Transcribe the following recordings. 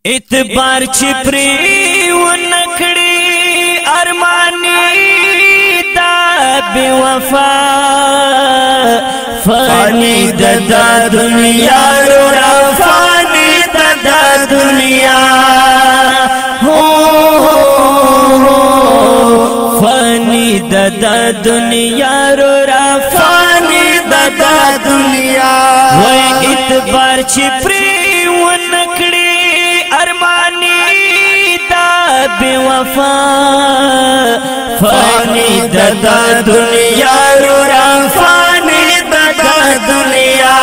इतबार छिपरी वो नकड़ी अरमानी दा बेवफा फानी ददा दुनिया रोड़ा फानी ददा दुनिया हो फानी ददा दुनिया रोड़ा फानी ददा दुनिया वो इतबार छिपरी वो नकड़ी अरमानी दा बेवफा फानी ददा दुनिया रोड़ा फानी ददा दुनिया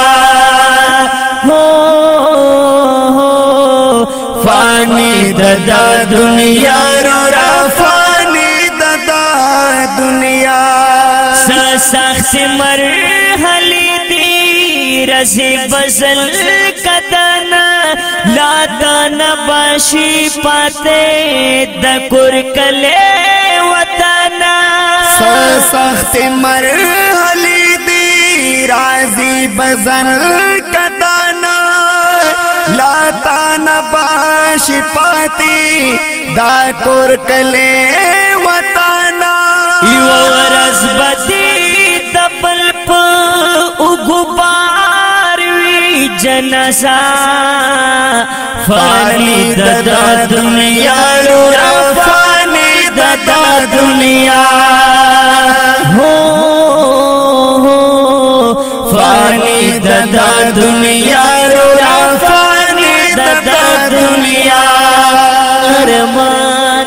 हो फानी ददा दुनिया रोड़ा फानी ददा दुनिया सख्त मरहली दी रज़ी बज़ल कदना लादा नबाशी पाते दकुर कले वतना सख्त मरहली दी राजी बज़ल कदना लादा नबाशी पाते दकुर कले वतना यो रज़बती दबल उगुबार जनसा फानी ददा दुनिया रोड़ा फानी ददा दुनिया हो फानी ददा दुनिया रोड़ा फानी ददा दुनिया अरमान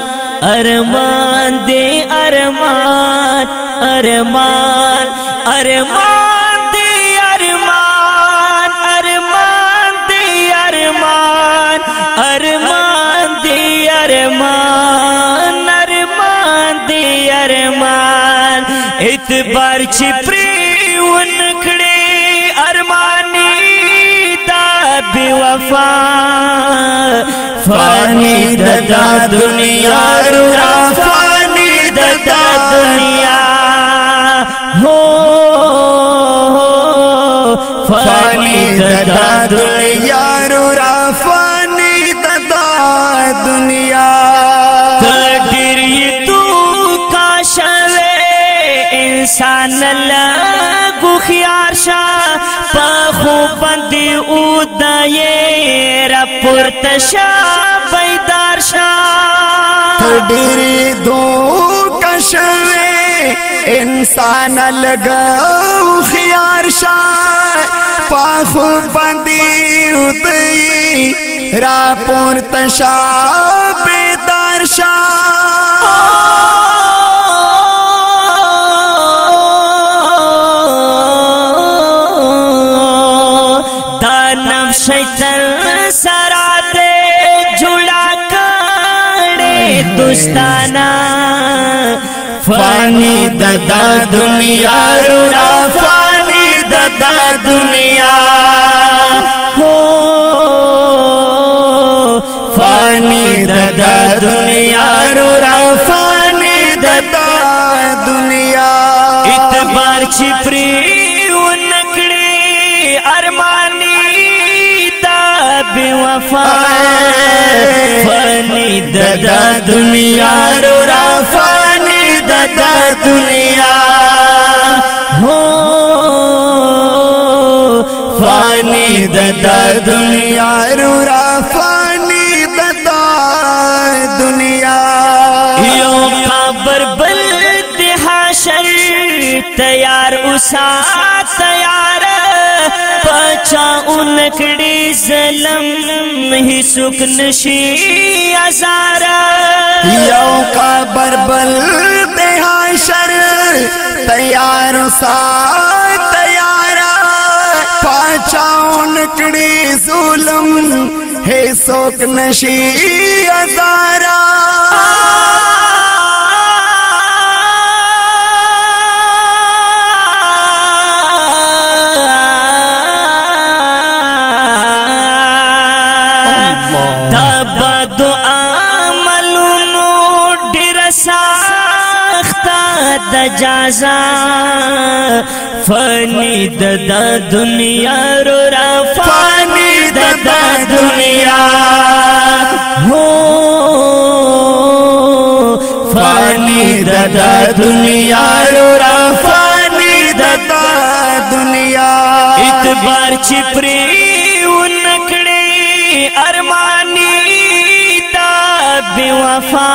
अरमान दे अरमान अरमान अरमान अरमान दे अरमान अरमान दे अरमान इतबार छिपरी उनखड़े अरमानी दा बेवफा फानी ददा दुनिया रोड़ा फानी ददा दुनिया हो फानी ददा दुनिया रोड़ा दुनिया तकदीर तू का शवे इंसान लगू खियार शाह पाखू बंदी उदये रपुरतशा बैदार शाह तकदीर तू का शवे इंसान लगू खियार शाह पाखू बंदी उदये रापुर तशा बेदार शाह दानव शैतान सराते जुड़ा करे दुस्ताना फानी ददा दुनिया रोड़ा फानी ददा दुनिया हो फानी ददा दुनिया रोड़ा फानी ददा दुनिया इतबार छिपरी उनकड़ी अरमानी दा बेवफा फानी ददा दुनिया रोड़ा फानी ददा दुनिया हो फानी ददा दुनिया रोड़ा फानी ददा दुनिया यो खबर बल हाशर तैयार उसा तैयार पचा उनकड़ी ज़लम ही सुख नशी अज़ारा यो खबर बल हाशर तैयार उसा पाचा उनकड़ी जुल्म है सोक नशी अज़ारा तब दुआ मलूमो डिरसा दजाजा फानी ददा दुनिया रोड़ा फानी ददा दुनिया چپری ونکڑی ارمانی دا بی وفا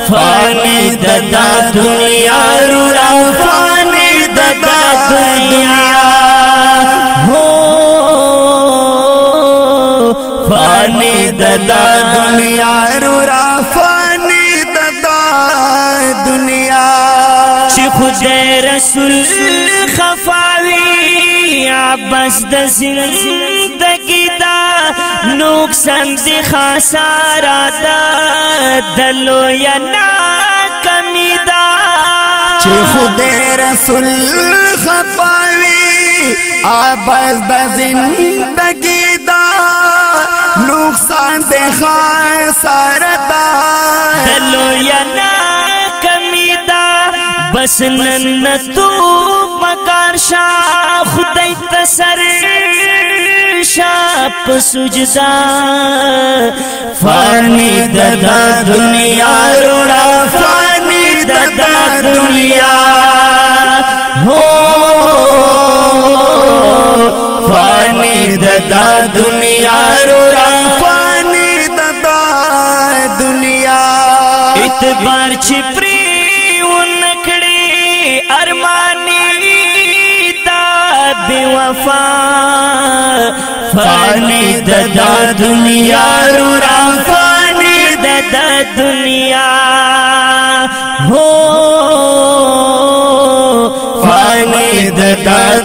فانی دا دنیا رورا فانی دا دنیا ہو فانی دا دنیا رورا فانی دا دنیا چی خود رسول خفاوی عباس دا زندگی دا نقصان دی خسارا دا دلو یا ناکمی دا چی خود رسول خفاوی عباس دا زندگی دا نقصان دی خسارا دا دلو یا ناکمی دا بس ننتو مکار شا خدای تسر شا پسجدا فانی دا دنیا روڑا فانی دا دنیا ہو فانی دا دنیا روڑا فانی دا دنیا اعتبار چپری ارمانی دا بی وفا فانی دا دنیا رورا فانی دا دنیا ہو فانی دا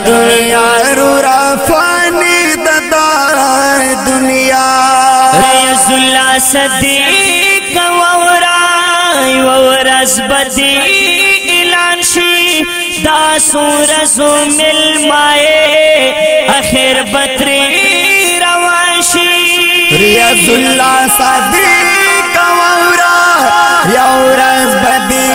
دنیا رورا فانی دا دنیا ریز اللہ صدیق وورز بدی اعلان شی دا سورزو مل مائے اخیر بطری روانشی ریاض اللہ صدیق وورا یورز بدی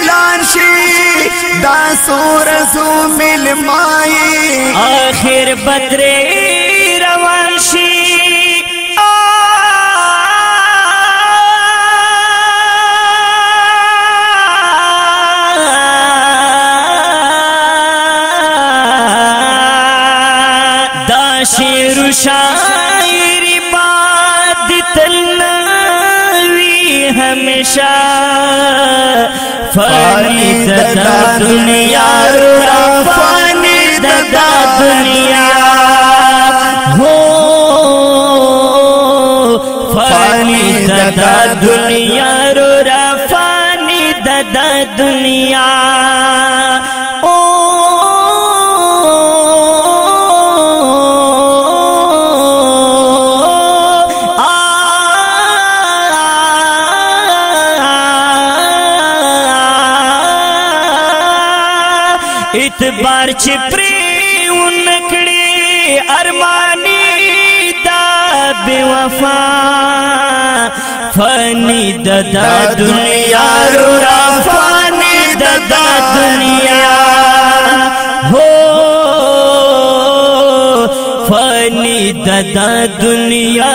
لانشی دا سورزو مل مائے اخیر بطری روانشی شیر و شاعری باد تلنوی ہمیشہ فانی دا دنیا رورا فانی دا دنیا ہو فانی دا دنیا رورا فانی دا دنیا اعتبار چپری ونکڑی ارمانی دا بی وفا فانی دا دنیا رورا فانی دا دنیا ہو فانی دا دنیا